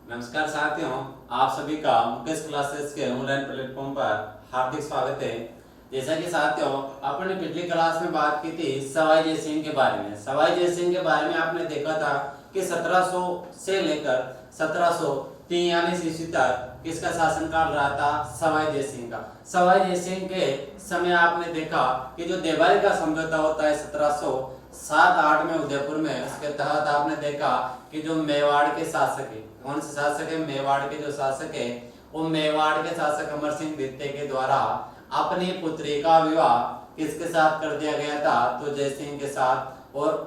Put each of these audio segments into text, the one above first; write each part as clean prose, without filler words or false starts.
नमस्कार साथियों, आप सभी का मुकेश क्लासेस के ऑनलाइन प्लेटफॉर्म पर हार्दिक स्वागत है। जैसा कि साथियों अपने पिछली क्लास में बात की थी सवाई जय सिंह के बारे में। सवाई जय सिंह के बारे में आपने देखा था कि 1700 से लेकर 1743 ईस्वी तक किसका शासनकाल रहा था? सवाई जय सिंह का। सवाई जय सिंह के समय आपने देखा कि जो देवारी का समझौता होता है 1707-8 में उदयपुर में, उसके तहत आपने देखा कि जो मेवाड़ के शासक है, कौन से शासक है? मेवाड़ के जो शासक है वो मेवाड़ के शासक अमर सिंह द्वितीय के द्वारा अपनी पुत्री का विवाह किसके साथ कर दिया गया था? तो जय सिंह के साथ। और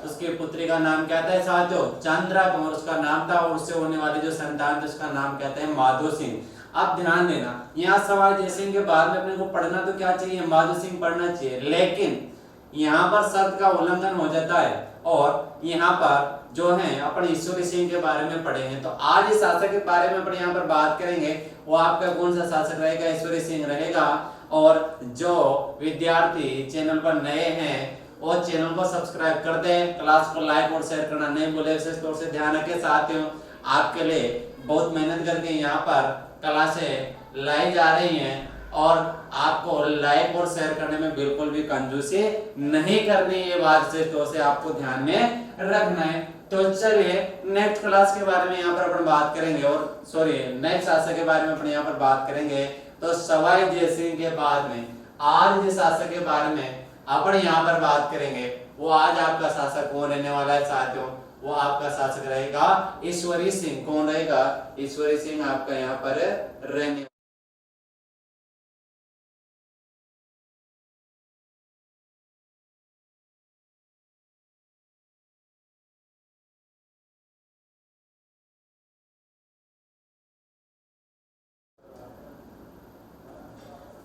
उसकी पुत्री का नाम क्या था साथियों? चंद्रा कुमार उसका नाम था, और उससे होने वाली जो संतान थी उसका नाम कहते हैं माधो सिंह। अब ध्यान देना, यहाँ सवाई जय सिंह के बाद में अपने को पढ़ना तो क्या चाहिए? माधो सिंह पढ़ना चाहिए, लेकिन यहाँ पर शर्त का उल्लंघन हो जाता है। और यहाँ पर जो है अपने ईश्वरी सिंह के बारे में पढ़ेंगे। तो आज इस शासक के बारे में अपने यहाँ पर बात करेंगे। वो आपका कौन सा शासक रहेगा? ईश्वरी सिंह रहेगा। और जो विद्यार्थी चैनल पर नए हैं वो चैनल को सब्सक्राइब कर दें, क्लास को लाइक और शेयर करना नहीं भूले। विशेष तौर से ध्यान रखें साथियों, आपके लिए बहुत मेहनत करके यहाँ पर क्लासें लाई जा रही हैं और आपको लाइक और शेयर करने में बिल्कुल भी कंजूसी नहीं करनी है। बात से तो से आपको ध्यान में रखना है। तो चलिए नेक्स्ट क्लास के बारे में यहाँ पर अपन बात करेंगे, और सॉरी नेक्स्ट शासक के बारे में अपन यहाँ पर बात करेंगे। तो सवाई जय सिंह के बाद में आज जिस शासक के बारे में अपन यहाँ पर बात करेंगे वो आज आपका शासक कौन रहने वाला है साथियों? वो आपका शासक रहेगा ईश्वरी सिंह। कौन रहेगा? ईश्वरी सिंह आपका यहाँ पर रहने।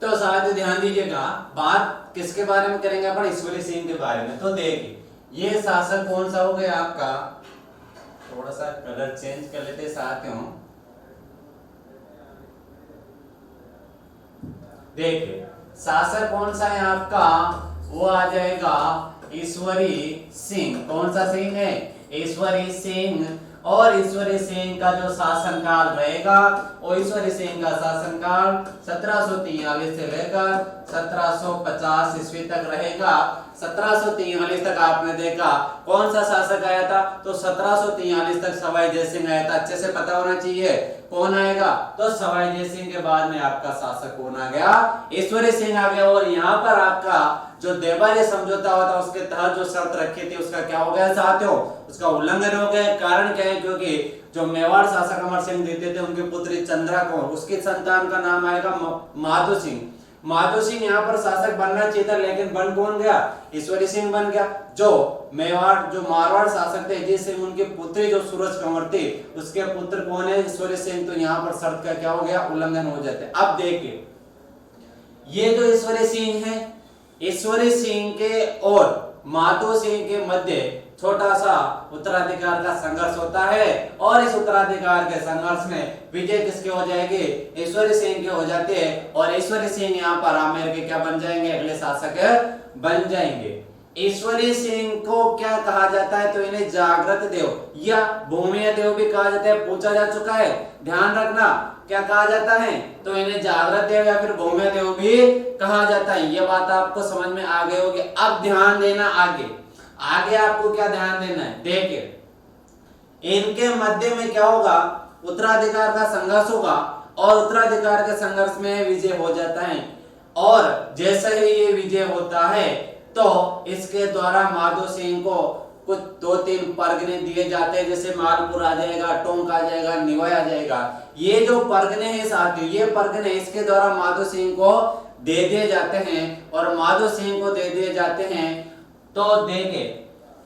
तो साथ ध्यान दीजिएगा, बात किसके बारे में करेंगे अपन? ईश्वरी सिंह के बारे में। तो देखिए ये शासक कौन सा हो गया आपका? थोड़ा सा कलर चेंज कर लेते साथियों। देखिए शासक कौन सा है आपका? वो आ जाएगा ईश्वरी सिंह। कौन सा सिंह है? ईश्वरी सिंह। और ईश्वरी सिंह का जो शासनकाल रहेगा वो ईश्वरी सिंह का शासनकाल 1743 से लेकर 1750 ईस्वी तक रहेगा। 1743 तक आपने देखा कौन सा शासक आया था? तो 1743 तक सवाई जय सिंह आया था। अच्छे से पता होना चाहिए कौन आएगा। तो सवाई जय सिंह के बाद में आपका शासक कौन आ गया? ईश्वरी सिंह आ गया। और यहाँ पर आपका जो देवारी समझौता हुआ था उसके तहत जो शर्त रखी थी उसका क्या हो गया साथियों? उसका उल्लंघन हो गया। कारण क्या है? क्योंकि जो मेवाड़ शासक अमर सिंह द्वितीय थे उनकी पुत्री चंद्रा कौर, उसकी संतान का नाम आएगा माधो सिंह। माधो सिंह यहाँ पर शासक बनना चाहिए था, लेकिन बन कौन गया? ईश्वरी सिंह बन गया। जो मेवाड़ जो मारवाड़ शासक थे जय सिंह, उनकी पुत्री जो सूरज कंवर थी उसके पुत्र कौन है? ईश्वरी सिंह। तो यहाँ पर शर्त का क्या हो गया? उल्लंघन हो जाते। अब देखिए ये जो ईश्वरी सिंह है, ईश्वरी सिंह के और माधो सिंह के मध्य छोटा सा उत्तराधिकार का संघर्ष होता है, और इस उत्तराधिकार के संघर्ष में विजय किसके हो जाएगी? ईश्वरी सिंह के हो जाते हैं। और ईश्वरी सिंह यहाँ पर आमेर के क्या बन जाएंगे? अगले शासक बन जाएंगे। ईश्वरी सिंह को क्या कहा जाता है? तो इन्हें जागृत देव या भूमिया देव भी कहा जाता है। पूछा जा चुका है, ध्यान रखना क्या कहा जाता है? तो इन्हें जागृत देव या फिर भूमिया देव भी कहा जाता है। यह बात आपको समझ में आ गई होगी। अब ध्यान देना आगे आपको क्या ध्यान देना है? देखिए इनके मध्य में क्या होगा? उत्तराधिकार का संघर्ष होगा, और उत्तराधिकार के संघर्ष में विजय हो जाता है। और जैसे ही ये विजय होता है तो इसके द्वारा माधो सिंह को कुछ 2-3 परगने दिए जाते हैं, जैसे मालपुर आ जाएगा, टोंक आ जाएगा, निवाई आ जाएगा। ये जो परगने हैं साथियों, ये परगने इसके द्वारा माधो सिंह को दे दिए जाते हैं। और माधो सिंह को दे दिए जाते हैं तो देखे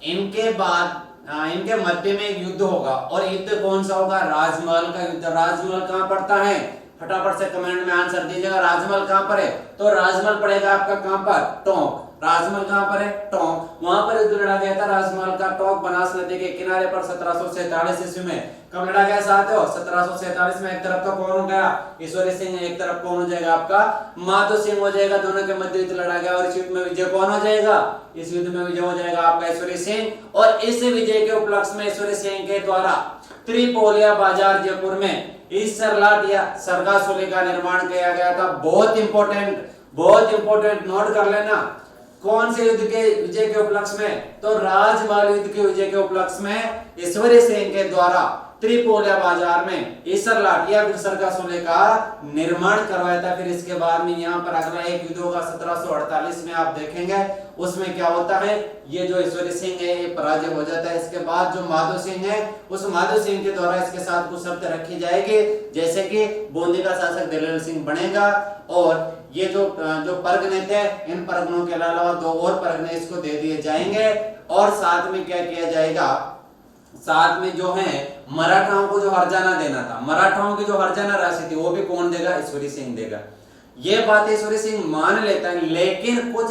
इनके बाद इनके मध्य में एक युद्ध होगा। और युद्ध कौन सा होगा? राजमहल का युद्ध। राजमहल कहाँ पड़ता है? फटाफट से कमेंट में आंसर दीजिएगा। राजमहल कहाँ पर है? तो राजमहल पड़ेगा आपका कहाँ पर? टोंक। राजमहल कहां पर है? टोंक। वहां पर युद्ध लड़ा गया था राजमहल का टोंक बनास नदी के किनारे पर 1747 ईस्वी में। कब लड़ा गया साथियों? 1747 में। एक तरफ तो कौन हो गया? ईश्वरी सिंह, एक तरफ कौन हो जाएगा आपका? माधो सिंह हो जाएगा। दोनों के मध्य युद्ध लड़ा गया और इस युद्ध में विजय कौन हो जाएगा? इस युद्ध में विजय हो जाएगा आपका ईश्वरी सिंह। और इस विजय के उपलक्ष्य में ईश्वरी सिंह के द्वारा त्रिपोलिया बाजार जयपुर में ईसरलाट या सरगासुली का निर्माण किया गया था। बहुत इंपॉर्टेंट नोट कर लेना। कौन से युद्ध के विजय के उपलक्ष्य में? तो राजमहल युद्ध के विजय के उपलक्ष्य में ईश्वरी सिंह के द्वारा त्रिपोलिया बाजार में ईसरलाट या फिर सरगासुली का निर्माण करवाया था। फिर इसके बाद में यहाँ पर अगला एक युद्ध होगा 1748 में, आप देखेंगे उसमें क्या होता है। ये जो ईश्वरी सिंह है ये पराजय हो जाता है। इसके बाद जो माधो सिंह है, उस माधो सिंह के द्वारा इसके साथ कुछ शर्त रखी जाएगी, जैसे कि बूंदी का शासक दलेल सिंह बनेगा और ये जो परगने थे, इन परगनों के अलावा 2 और परगने इसको दे दिए जाएंगे। और साथ में क्या किया जाएगा? साथ में जो है मराठाओं को जो हर्जाना देना था, मराठाओं की जो हर्जाना राशि थी वो भी कौन देगा? ईश्वरी सिंह देगा। ये बात ईश्वरी सिंह मान लेता है, लेकिन कुछ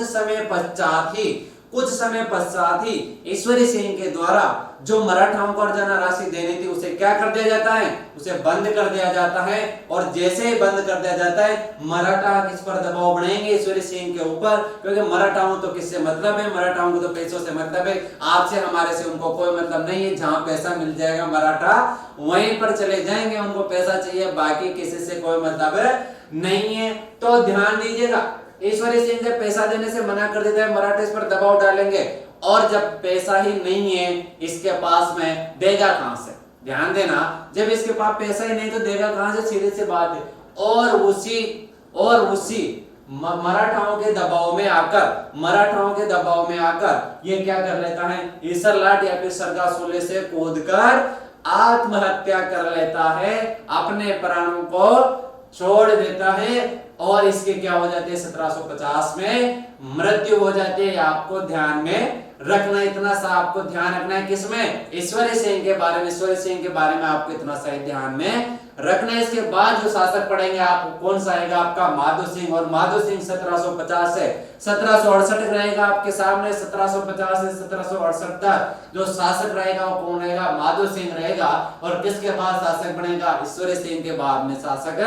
समय पश्चात ही ईश्वरी सिंह के द्वारा जो मराठाओं को हर्जाना राशि देनी थी उसे क्या कर दिया जाता है? उसे बंद कर दिया जाता है। और जैसे ही बंद कर दिया जाता है, मराठा किस पर दबाव बनाएंगे? ईश्वरी सिंह के ऊपर, क्योंकि मराठाओं तो किससे मतलब है? मराठाओं को तो पैसों से मतलब है। आपसे हमारे से उनको कोई मतलब नहीं है। जहां पैसा मिल जाएगा मराठा वहीं पर चले जाएंगे, उनको पैसा चाहिए, बाकी किसी से कोई मतलब नहीं है। तो ध्यान दीजिएगा, ईश्वरी सिंह से पैसा देने से मना कर देता है, मराठा इस पर दबाव डालेंगे। और जब पैसा ही नहीं है इसके पास में, देगा कहां से? ध्यान देना, जब इसके पास पैसा ही नहीं तो देगा कहां से? सीधी सी बात है। और उसी मराठाओं के दबाव में आकर ये क्या कर लेता है? ईसरलाट या फिर सरगासुली से कूदकर आत्महत्या कर लेता है, अपने प्राणों को छोड़ देता है। और इसके क्या हो जाते हैं? 1750 में मृत्यु हो जाती है। आपको ध्यान में रखना, इतना सा आपको ध्यान रखना है। किसमें? ईश्वरी सिंह के बारे में। ईश्वरी सिंह के बारे में आपको इतना सा ध्यान में रखना है। इसके बाद जो शासक पढ़ेंगे आपको कौन सा आएगा? आपका माधो सिंह। और माधो सिंह 1750 से 1768 रहेगा आपके सामने। 1750 से 1768 तक जो शासक रहेगा वो कौन रहेगा? माधो सिंह रहेगा। और किसके बाद शासक बनेगा? ईश्वरी सिंह के बाद में शासक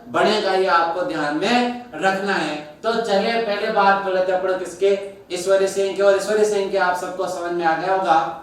बनेगा। ये आपको ध्यान में रखना है। तो चलिए पहले बात कर लेते हैं अपन किसके? ईश्वरी सिंह के। और ईश्वरी सिंह के आप सबको समझ में आ गया होगा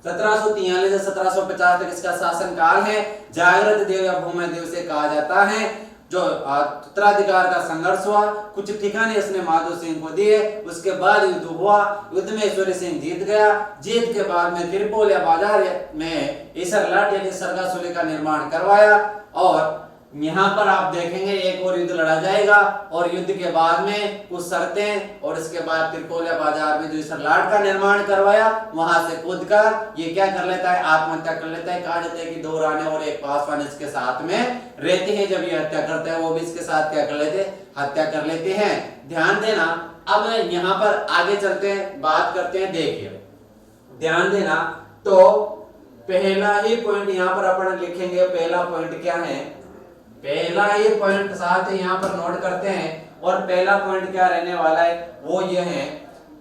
1743 से 1750 तक इसका शासन काल है। जागृत देव या भूमि देव से कहा जाता है। जो उत्तराधिकार का संघर्ष हुआ, कुछ ठिकाने इसने माधो सिंह को दिए। उसके बाद युद्ध हुआ, युद्ध में ईश्वरी सिंह जीत गया। जीत के बाद में त्रिपोलिया बाजार में ईसरलाट यानी सरगासुली का निर्माण करवाया। और यहाँ पर आप देखेंगे एक और युद्ध लड़ा जाएगा और युद्ध के बाद में कुछ शर्तें, और इसके बाद त्रिपोलिया बाजार में जो ईसरलाट का निर्माण करवाया वहां से कूदकर ये क्या कर लेता है? आत्महत्या कर लेता है। कहा जाता है कि 2 राणे और 1 पासवान इसके साथ में रहते हैं। जब ये हत्या करते हैं वो भी इसके साथ क्या कर लेते? हत्या कर लेते हैं। ध्यान देना। अब यहाँ पर आगे चलते हैं, बात करते हैं। देखिए ध्यान देना, तो पहला ही पॉइंट यहाँ पर अपन लिखेंगे। पहला पॉइंट क्या है? पहला ही पॉइंट साथ यहाँ पर नोट करते हैं। और पहला पॉइंट क्या रहने वाला है? वो ये है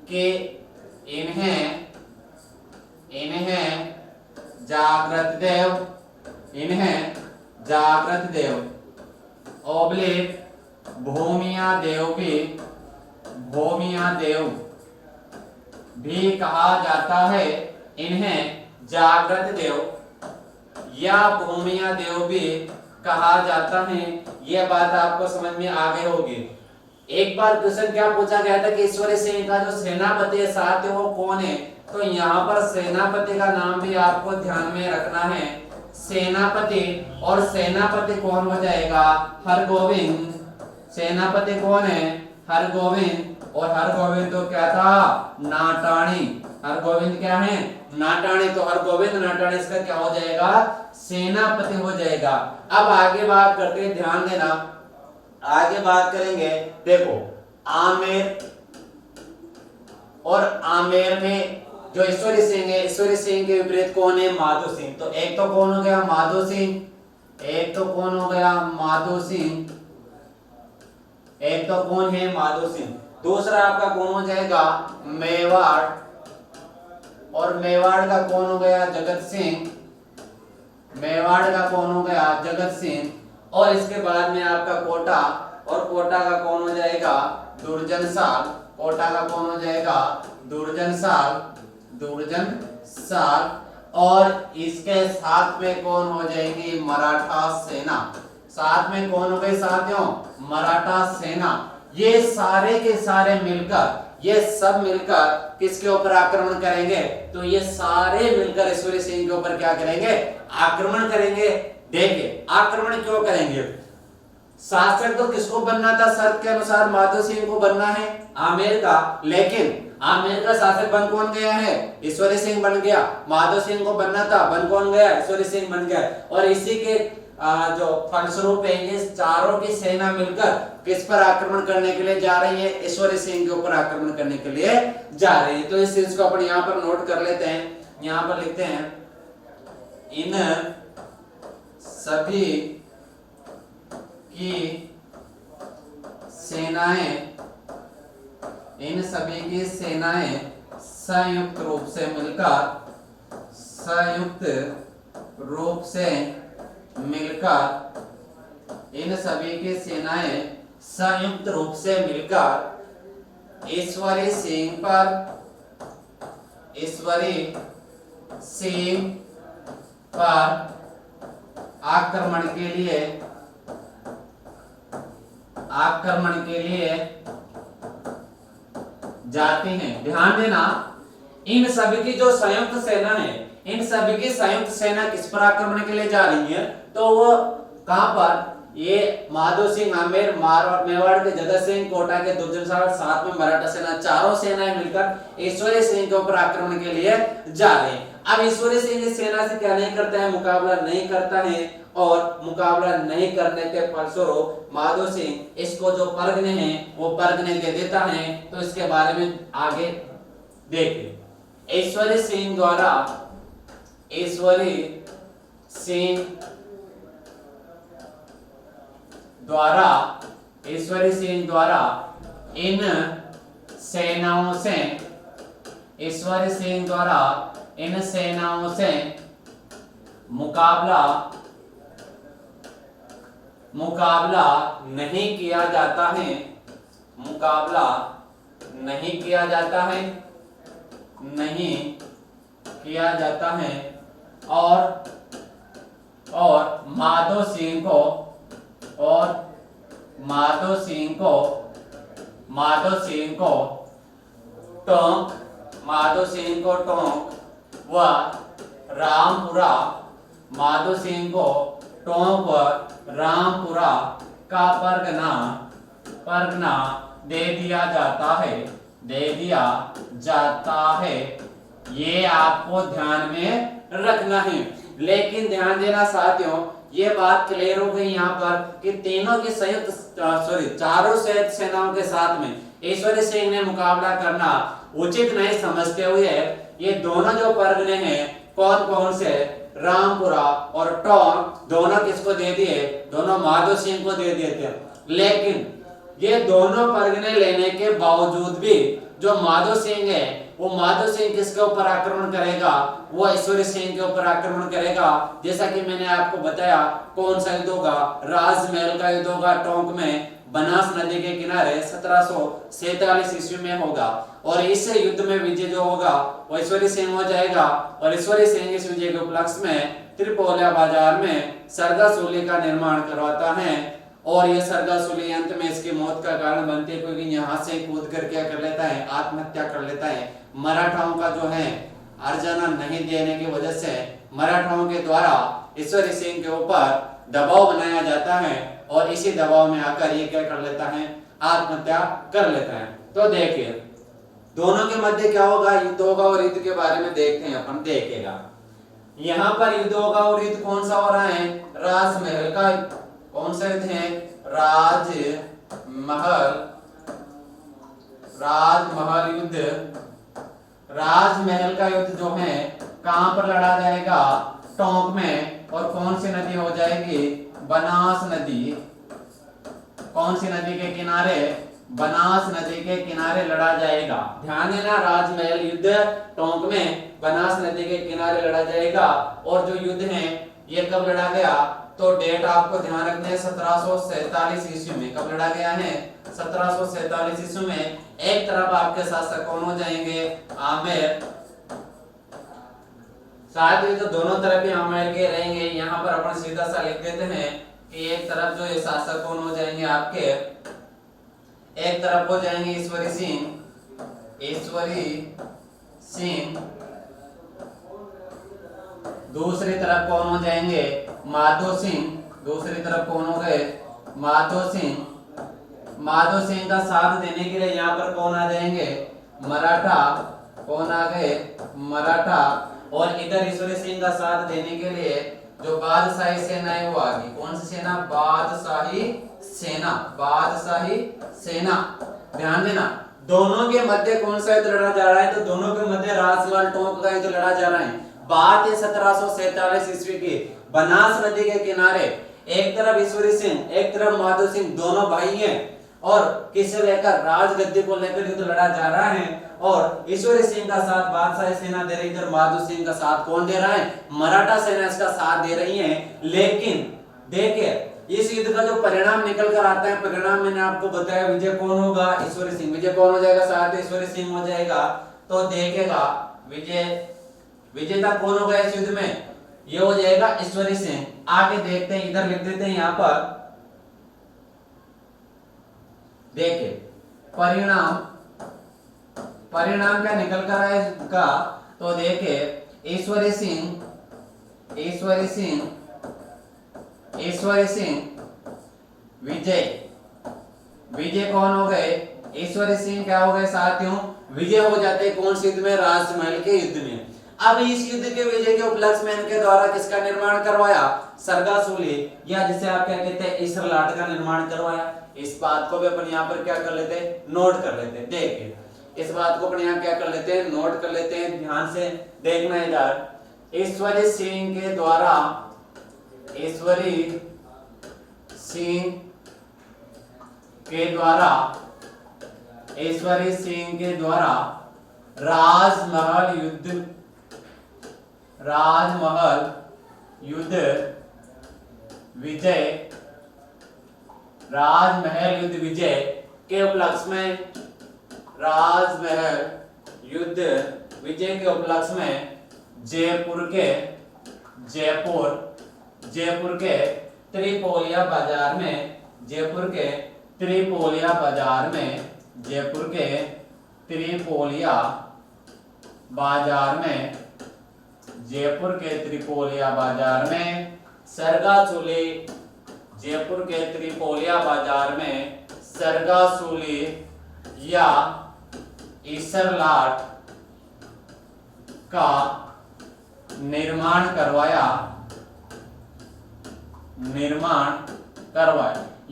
कि इन्हें जागृत देव ओब्लिक भूमिया देव भी कहा जाता है। इन्हें जागृत देव या भूमिया देव भी कहा जाता है। यह बात आपको समझ में आ गई होगी। एक बार क्वेश्चन क्या पूछा गया था कि ईश्वरी सिंह का जो सेनापति है साथ है वो कौन है? तो यहाँ पर सेनापति का नाम भी आपको ध्यान में रखना है। सेनापति, और सेनापति कौन हो जाएगा? हरगोविंद। सेनापति कौन है? हरगोविंद। और हरगोविंद तो क्या था? नाटाणी। हरगोविंद क्या है? नाटाणी। तो हरगोविंद नाटाणी इसका क्या हो जाएगा? सेनापति हो जाएगा। अब आगे बात करते हैं, ध्यान देना, आगे बात करेंगे। देखो आमेर, और आमेर में जो ईश्वरी सिंह है, ईश्वरी सिंह के विपरीत कौन है? माधो सिंह। तो एक तो कौन हो गया? माधो सिंह। एक तो कौन हो गया? माधो सिंह। एक तो कौन है? माधो सिंह। दूसरा आपका कौन हो जाएगा मेवाड़, और मेवाड़ का कौन हो गया जगत सिंह, मेवाड़ का कौन हो गया जगत सिंह। और इसके बाद में आपका कोटा, और कोटा का कौन हो जाएगा दुर्जनसाल, कोटा का कौन हो जाएगा दुर्जनसाल, दुर्जनसाल। और इसके साथ में कौन हो जाएगी मराठा सेना, साथ में कौन हो गए साथियों मराठा सेना। ये सारे के सारे मिलकर, ये सब मिलकर किसके ऊपर आक्रमण करेंगे, तो ये सारे मिलकर ईश्वरी सिंह के ऊपर क्या करेंगे आक्रमण करेंगे। देखिए आक्रमण क्यों करेंगे, शासक तो किसको बनना था, शर्त के अनुसार माधो सिंह को बनना है आमेर का, लेकिन आमेर का शासक बन कौन गया है ईश्वरी सिंह बन गया। माधो सिंह को बनना था, बन कौन गया ईश्वरी सिंह बन गया। और इसी के जो फलस्वरूप है ये चारों की सेना मिलकर किस पर आक्रमण करने के लिए जा रही है, ईश्वरी सिंह के ऊपर आक्रमण करने के लिए जा रही है। तो इस चीज को अपन यहाँ पर नोट कर लेते हैं, यहाँ पर लिखते हैं इन सभी की सेनाएं, इन सभी की सेनाएं संयुक्त रूप से मिलकर, संयुक्त रूप से मिलकर, इन सभी की सेनाएं संयुक्त रूप से मिलकर ईश्वरी सिंह पर, ईश्वरी सिंह पर आक्रमण के लिए, आक्रमण के लिए जाती हैं। ध्यान देना इन सभी की जो संयुक्त सेना है, इन सभी की संयुक्त सेना किस पर आक्रमण के लिए जा रही है, तो वो कहां पर, ये माधो सिंह आमेर, मेवाड़ के जगत सिंह, कोटा के दुर्जनसाल, साथ में मराठा सेना, चारों सेनाएं मिलकर ईश्वरी सिंह के ऊपर आक्रमण के लिए जा रहे हैं। अब ईश्वरी सिंह इस सेना से क्या नहीं करता है, मुकाबला नहीं करता है, और मुकाबला नहीं करने के फलस्वरूप माधो सिंह इसको जो परगने हैं वो परगने दे देता है। तो इसके बारे में आगे देखिए। ईश्वरी सिंह द्वारा, ईश्वरी सिंह द्वारा, ईश्वरी सिंह द्वारा इन सेनाओं से, ईश्वरी सिंह द्वारा इन सेनाओं से मुकाबला नहीं किया जाता है, मुकाबला नहीं किया जाता है, नहीं किया जाता है। और माधो सिंह को, और माधो सिंह को, माधो सिंह को टोंक, माधो सिंह को टोंक व रामपुरा, माधो सिंह को टोंक व रामपुरा का परगना दे दिया जाता है, दे दिया जाता है। ये आपको ध्यान में रखना है। लेकिन ध्यान देना साथियों, ये बात क्लियर हो गई यहाँ पर कि तीनों की संयुक्त, चारों सेनाओं के साथ में ईश्वरी सिंह ने मुकाबला करना उचित नहीं समझते हुए ये दोनों जो परगने हैं कौन कौन से, रामपुरा और टोंक, दोनों किसको दे दिए, दोनों माधो सिंह को दे दिए थे। लेकिन ये दोनों परगने लेने के बावजूद भी जो माधो सिंह है वो माधो सिंह किसके ऊपर आक्रमण करेगा, वो ईश्वरी सिंह के ऊपर आक्रमण करेगा। जैसा कि मैंने आपको बताया कौन सा युद्ध होगा, राजमहल का युद्ध होगा टोंक में, बनास नदी के किनारे 1747 ईस्वी में होगा। और इस युद्ध में विजय जो होगा वो ईश्वरी सिंह हो जाएगा। और ईश्वरी सिंह इस विजय के उपलक्ष्य में त्रिपोलिया बाजार में सरगासूली का निर्माण करवाता है। और ये सरगासूली अंत में इसकी मौत का कारण बनती है, क्योंकि यहाँ से कूद कर क्या कर लेता है, आत्महत्या कर लेता है। मराठाओं का जो है अर्जना नहीं देने की वजह से मराठाओं के द्वारा ईश्वरी सिंह के ऊपर दबाव बनाया जाता है, और इसी दबाव में आकर ये क्या कर लेता है, आत्महत्या कर लेता है। तो देखिए दोनों के मध्य क्या होगा, युद्ध होगा, और युद्ध के बारे में देखते हैं अपन, देखेगा यहाँ पर युद्ध होगा। और युद्ध कौन सा हो रहा है, राजमहल का, कौन सा युद्ध है, राजमहल युद्ध। राजमहल का युद्ध जो है कहां पर लड़ा जाएगा, टोंक में। और कौन सी नदी हो जाएगी, बनास नदी। कौन सी नदी के किनारे, बनास नदी के किनारे लड़ा जाएगा। ध्यान देना, राजमहल युद्ध टोंक में बनास नदी के किनारे लड़ा जाएगा। और जो युद्ध है ये कब लड़ा गया, तो डेट आपको ध्यान रखना है 1747 ईस्वी में। कब लड़ा गया है, 1747 ईस्वी में। एक तरफ आपके शासक कौन हो जाएंगे, आमेर। साथ ही तो दोनों तरफ ही आमेर के रहेंगे। यहाँ पर अपन सीधा सा लिख देते हैं कि एक तरफ जो ये शासक कौन हो जाएंगे आपके, एक तरफ हो जाएंगे ईश्वरी सिंह, ईश्वरी सिंह। दूसरी तरफ कौन हो जाएंगे, माधो सिंह। दूसरी तरफ कौन हो गए, माधो सिंह। माधो सिंह का साथ देने के लिए यहाँ पर कौन आ जाएंगे, मराठा। कौन आ गए, मराठा। और इधर ईश्वरी सिंह का साथ देने के लिए जो बादशाही सेना है वो आ गई। कौन सी सेना, बादशाही सेना। बादशाही सेना। ध्यान देना, दोनों के मध्य कौन सा युद्ध लड़ा जा रहा है, तो दोनों के मध्य राजमहल टोंक का युद्ध लड़ा जा रहा है। बात है 1747 ईस्वी की। बनास नदी के किनारे एक तरफ ईश्वरी सिंह, एक तरफ माधो सिंह, दोनों भाई हैं। और किसे लेकर, राजगद्दी को लेकर युद्ध लड़ा जा रहा है। और ईश्वरी सिंह का साथ बादशाही सेना दे रही है, इधर माधो सिंह का साथ कौन दे रहा है, मराठा सेना इसका साथ दे रही है। लेकिन देखिए इस युद्ध का जो परिणाम निकल कर आता है, परिणाम मैंने आपको बताया, विजय कौन होगा, ईश्वरी सिंह। विजय कौन हो जाएगा, साथ ईश्वरी सिंह हो जाएगा। तो देखेगा विजेता कौन होगा इस युद्ध में, ये हो जाएगा ईश्वरी सिंह। आगे देखते हैं, इधर लिख देते हैं यहाँ पर। देखिए परिणाम क्या निकल कर आएगा, तो देखिए ईश्वरी सिंह विजय कौन हो गए, ईश्वरी सिंह क्या हो गए साथियों, विजय हो जाते कौन से युद्ध में, राजमहल के युद्ध में। अब इस युद्ध के विजय के उपलक्ष्य में इनके द्वारा किसका निर्माण करवाया, सरगासुली, या जिसे आप क्या कहते हैं, इसरलाट का निर्माण करवाया। इस बात को भी अपन यहाँ पर क्या कर लेते हैं, नोट कर लेते हैं। देखिए इस बात को अपन यहाँ क्या कर लेते हैं, नोट कर लेते हैं। ध्यान से देखना है यार, ईश्वरी सिंह के द्वारा राजमहल युद्ध विजय के उपलक्ष्य में, राजमहल युद्ध विजय के उपलक्ष्य में जयपुर के त्रिपोलिया बाजार में सरगासुली या इसरलाट का निर्माण करवाया।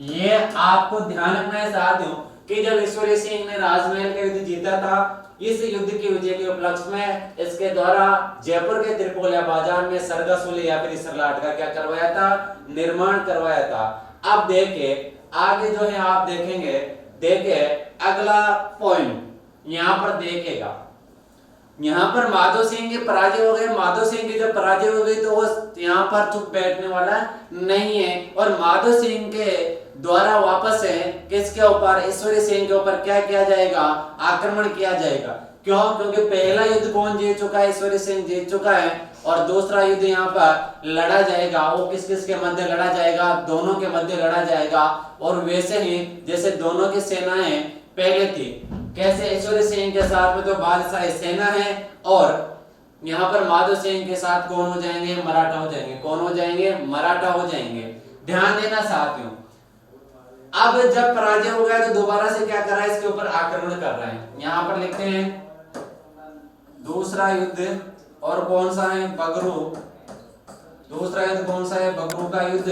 ये आपको ध्यान रखना है साथियों कि जब ईश्वरी सिंह ने राजमहल का युद्ध जीता था, इस युद्ध के विजय के उपलक्ष्य में इसके द्वारा जयपुर के त्रिपोलिया बाजार में सरगासुली या फिर इसरलाट का क्या करवाया था, निर्माण करवाया था। अब देखिए आगे जो है आप देखेंगे, देखिए अगला पॉइंट यहाँ पर देखेगा, यहाँ पर माधो सिंह के पराजय हो गए। माधो सिंह की जब पराजय हो गई तो वो यहाँ पर चुप बैठने वाला नहीं है और माधो सिंह के द्वारा वापस है किसके ऊपर, ईश्वरी सिंह के ऊपर क्या किया जाएगा, आक्रमण किया जाएगा। क्यों? क्योंकि पहला युद्ध कौन जीत चुका है, ईश्वरी सिंह जीत चुका है और दूसरा युद्ध यहाँ पर लड़ा जाएगा। वो किस किस के मध्य लड़ा जाएगा, दोनों के मध्य लड़ा जाएगा। और वैसे ही जैसे दोनों की सेनाएं पहले थी, कैसे ईश्वरी सिंह के साथ में तो बादशाही सेना है और यहाँ पर माधो सिंह के साथ कौन हो जाएंगे, मराठा हो जाएंगे। कौन हो जाएंगे, मराठा हो जाएंगे। ध्यान देना साथियों, अब जब पराजय हो गया तो दोबारा से क्या कर रहा है, इसके ऊपर आक्रमण कर रहा है। यहाँ पर लिखते हैं दूसरा युद्ध, और कौन सा है, बगरू। दूसरा युद्ध कौन सा है, बगरू का युद्ध।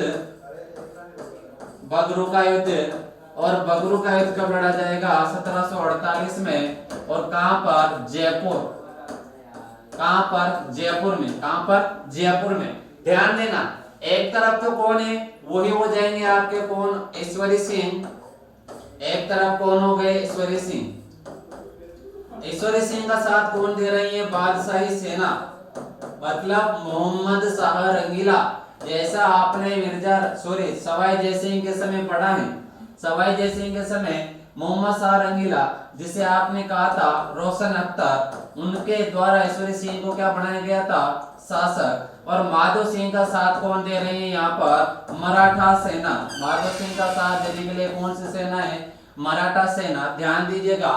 बगरू का युद्ध, और बगरू का युद्ध कब लड़ा जाएगा, 1748 में। और कहां पर, जयपुर। कहां पर, जयपुर में। कहां पर, जयपुर में। ध्यान देना, एक तरफ तो कौन है, वही हो जाएंगे आपके कौन, ईश्वरी सिंह। एक तरफ कौन हो गए, ईश्वरी सिंह। ईश्वरी सिंह का साथ कौन दे रही है, बादशाही सेना, मतलब मोहम्मद शाह रंगीला। जैसा आपने सवाई जय सिंह के समय पढ़ा है, सवाई जय सिंह के समय मोहम्मद शाह रंगीला जिसे आपने कहा था रोशन अख्तर, उनके द्वारा ईश्वरी सिंह को क्या बनाया गया था, शासक। और माधो सिंह का साथ कौन दे रही है यहाँ पर, मराठा सेना। माधो सिंह का साथ देने के लिए कौन सी सेना है, मराठा सेना। ध्यान दीजिएगा,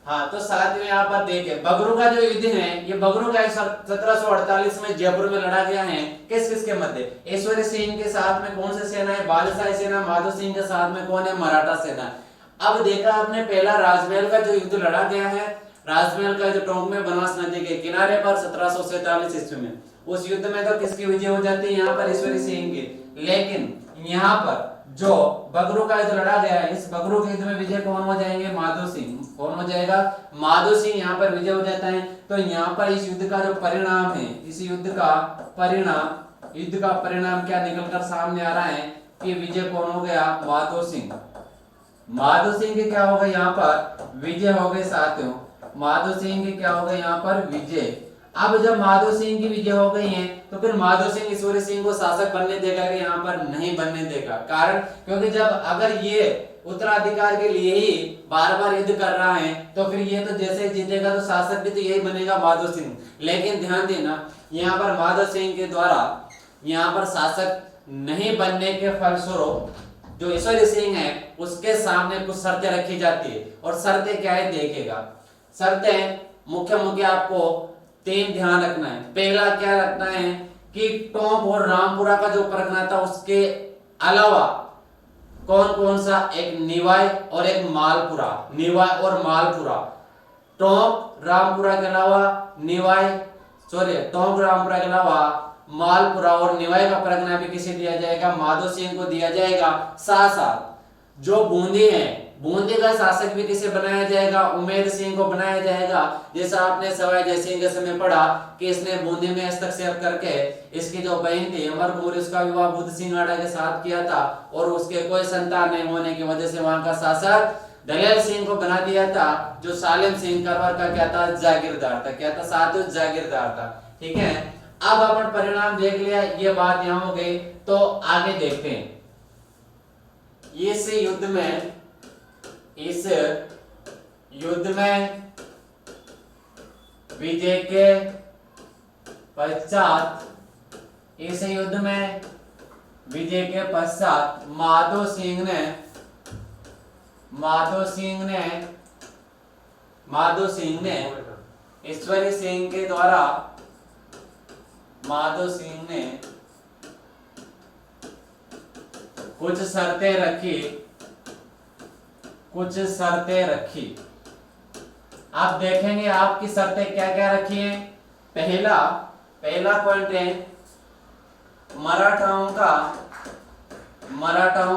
हाँ तो साथ में यहाँ पर देखें बगरू का जो युद्ध है, ये बगरू का 1748 में जयपुर में लड़ा गया है। किस किस के मध्य, ईश्वरी सिंह के साथ में कौन सी सेना है, बादशाही सेना। माधो सिंह के साथ में कौन है, मराठा सेना। अब देखा आपने पहला राजमहल का जो युद्ध लड़ा गया है, राजमहल का जो टोंक में बनास नदी के किनारे पर 1747 ईस्वी में, उस युद्ध में तो किसकी विजय हो जाती है, यहाँ पर ईश्वरी सिंह की। लेकिन यहाँ पर जो बगरू का युद्ध लड़ा गया है, इस बगरू के युद्ध में विजय कौन हो जाएंगे, माधो सिंह। कौन हो जाएगा, माधो सिंह यहाँ पर विजय हो जाता है। तो यहाँ पर इस युद्ध का जो परिणाम है, इस युद्ध का परिणाम क्या निकलकर सामने आ रहा है कि विजय कौन हो गया, माधो सिंह। माधो सिंह के क्या हो गए, यहाँ पर विजय हो गए साथियों। माधो सिंह के क्या हो गए, यहाँ पर विजय। अब जब माधो सिंह की विजय हो गई है, तो फिर माधो सिंह ईश्वरी सिंह को शासक बनने देगा कि यहाँ पर नहीं बनने देगा। कारण क्योंकि जब अगर ये उत्तराधिकार के लिए ही बार बार युद्ध कर रहा है, तो फिर ये तो जैसे जीतेगा तो शासक भी तो यही बनेगा, माधो सिंह। लेकिन ध्यान देना, यहाँ पर माधो सिंह के द्वारा यहाँ पर शासक नहीं बनने के फलस्वरूप जो ईश्वरी सिंह है उसके सामने कुछ शर्तें रखी जाती है। और शर्तें क्या है देखेगा, शर्तें मुख्य आपको 3 ध्यान रखना है। पहला क्या रखना है कि टोंक और रामपुरा का जो परगना था उसके अलावा कौन कौन सा, एक निवाई और एक मालपुरा। निवाई और मालपुरा, टोंक रामपुरा के अलावा टोंक रामपुरा के अलावा मालपुरा और निवाई का परगना भी किसे दिया जाएगा, माधो सिंह को दिया जाएगा। साथ साथ जो बूंदी है, बूंदी का शासक भी किसे बनाया जाएगा, उमेद सिंह को बनाया जाएगा। जैसा आपने सवाई जय सिंह के समय पढ़ा कि इसने बूंदी में हस्तक्षेप करके इसकी जो बहन थी अमर कौर, उसका विवाह बुद्ध सिंह आड़ा के साथ किया था, और उसके कोई संतान नहीं होने की वजह से वहां का शासक दलेल सिंह को बना दिया था, जो सालिम सिंह करवर का क्या था, जागीरदार था। क्या था साथियों, जागीरदार था। ठीक है, अब अपन परिणाम देख लिया, ये बात यहाँ हो गई। तो आगे देखते हैं, इस युद्ध में विजय के पश्चात, इस युद्ध में विजय के पश्चात माधो सिंह ने ईश्वरी सिंह के द्वारा माधो सिंह ने कुछ शर्तें रखी। आप देखेंगे आपकी शर्तें क्या क्या रखी हैं। पहला पॉइंट है मराठाओं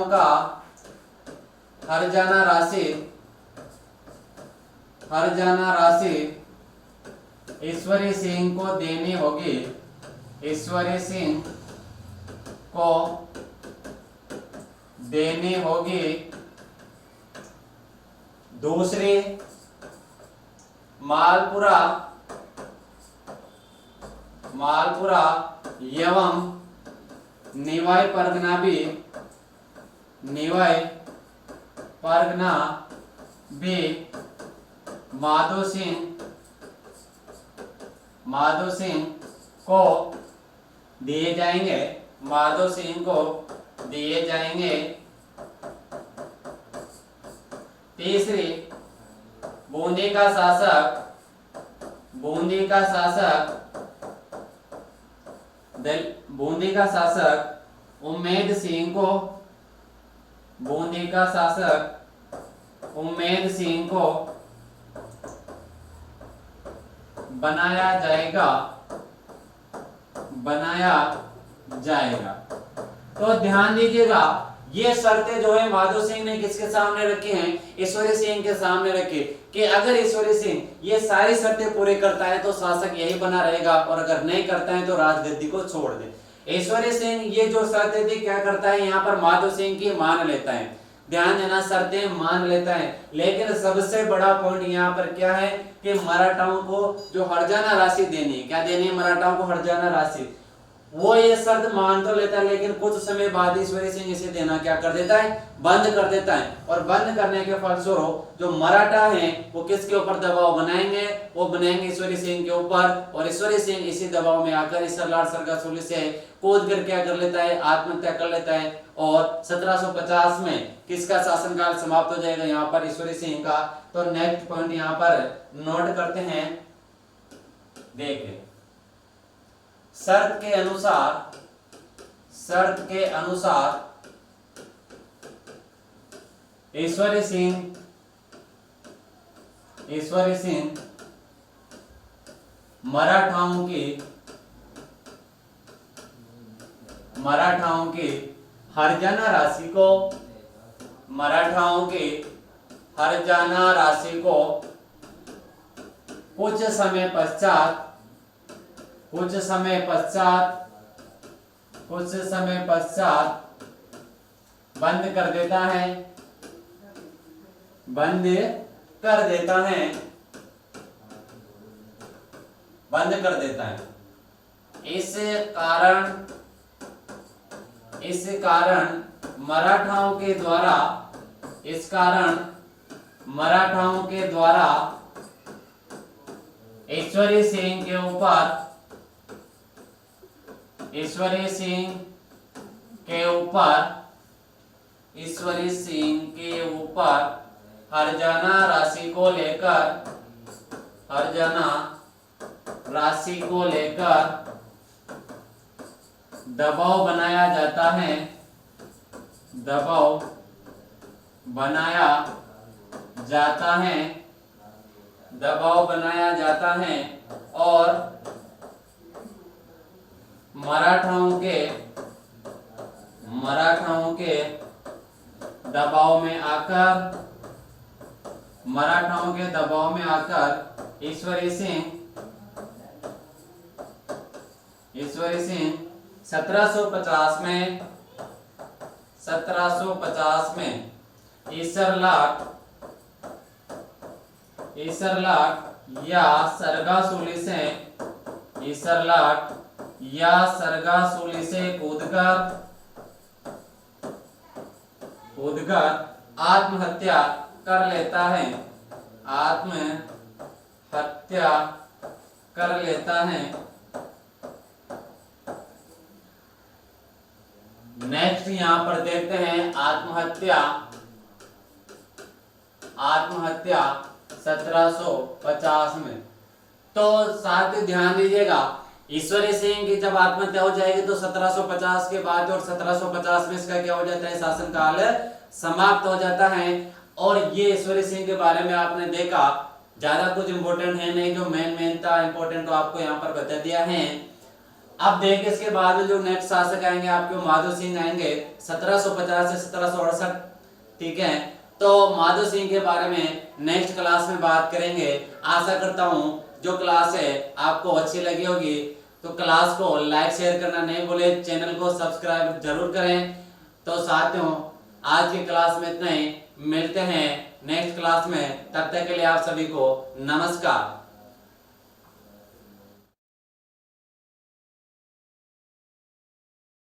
का हर्जाना राशि ईश्वरी सिंह को देनी होगी। ईश्वरी सिंह को देनी होगी। दूसरी, मालपुरा एवं निवाई परगना भी माधो सिंह को दिए जाएंगे। तीसरी, बूंदी का शासक उम्मेद सिंह को बूंदी का शासक उम्मेद सिंह को बनाया जाएगा। तो ध्यान दीजिएगा, ये शर्तें जो है माधो सिंह ने किसके सामने रखी हैं? ईश्वरी सिंह के सामने रखी कि अगर ईश्वरी सिंह ये सारी शर्तें पूरे करता है तो शासक यही बना रहेगा, और अगर नहीं करता है तो राजगद्दी को छोड़ दे। ईश्वरी सिंह ये जो शर्तें थी क्या करता है, यहाँ पर माधो सिंह की मान लेता है। ध्यान देना, शर्तें मान लेता है, लेकिन सबसे बड़ा पॉइंट यहाँ पर क्या है कि मराठाओं को जो हर्जाना राशि देनी है, क्या देनी है मराठाओं को? हर्जाना राशि। वो ये शर्त मान तो लेता है, लेकिन कुछ समय बाद ईश्वरी सिंह इसे देना क्या कर देता है? बंद कर देता है। और बंद करने के फलस्वरूप जो मराठा हैं वो किसके ऊपर दबाव बनाएंगे? वो बनाएंगे ईश्वरी सिंह के ऊपर, और ईश्वरी सिंह इसी दबाव में आकर ईश्वरलाल सरगासुली से कूद कर क्या कर लेता है? आत्महत्या कर लेता है। और 1750 में किसका शासनकाल समाप्त हो जाएगा? यहाँ पर ईश्वरी सिंह का। तो नेक्स्ट पॉइंट यहाँ पर नोट करते हैं, देखिए शर्त के अनुसार ईश्वरी सिंह मराठाओं की हर्जाना राशि को कुछ समय पश्चात बंद कर देता है। इस कारण मराठाओं के द्वारा ईश्वरी सिंह के ऊपर हर्जाना राशि को लेकर दबाव बनाया जाता है और मराठाओं के दबाव में आकर ईश्वरी सिंह 1750 में ईसरलाट या सरगासुली से कूदकर आत्महत्या कर लेता है। नेक्स्ट यहाँ पर देखते हैं आत्महत्या 1750 में। तो साथ ही ध्यान दीजिएगा, ईश्वरी सिंह की जब आत्महत्या हो जाएगी तो 1750 के बाद और 1750 में इसका क्या हो जाता है? शासनकाल समाप्त हो जाता है। और ये ईश्वरी सिंह के बारे में आपने देखा, ज्यादा कुछ इंपॉर्टेंट है नहीं, जो मेन था इंपॉर्टेंट तो आपको यहाँ पर बता दिया है। अब देखिए इसके बाद में जो नेक्स्ट शासक आएंगे आपके माधो सिंह आएंगे 1750 से 1768, ठीक है। तो माधो सिंह के बारे में नेक्स्ट क्लास में बात करेंगे। आशा करता हूँ जो क्लास है आपको अच्छी लगी होगी, तो क्लास को लाइक शेयर करना नहीं भूले, चैनल को सब्सक्राइब जरूर करें। तो साथियों आज की क्लास में इतना ही, मिलते हैं नेक्स्ट क्लास में, तब तक के लिए आप सभी को नमस्कार।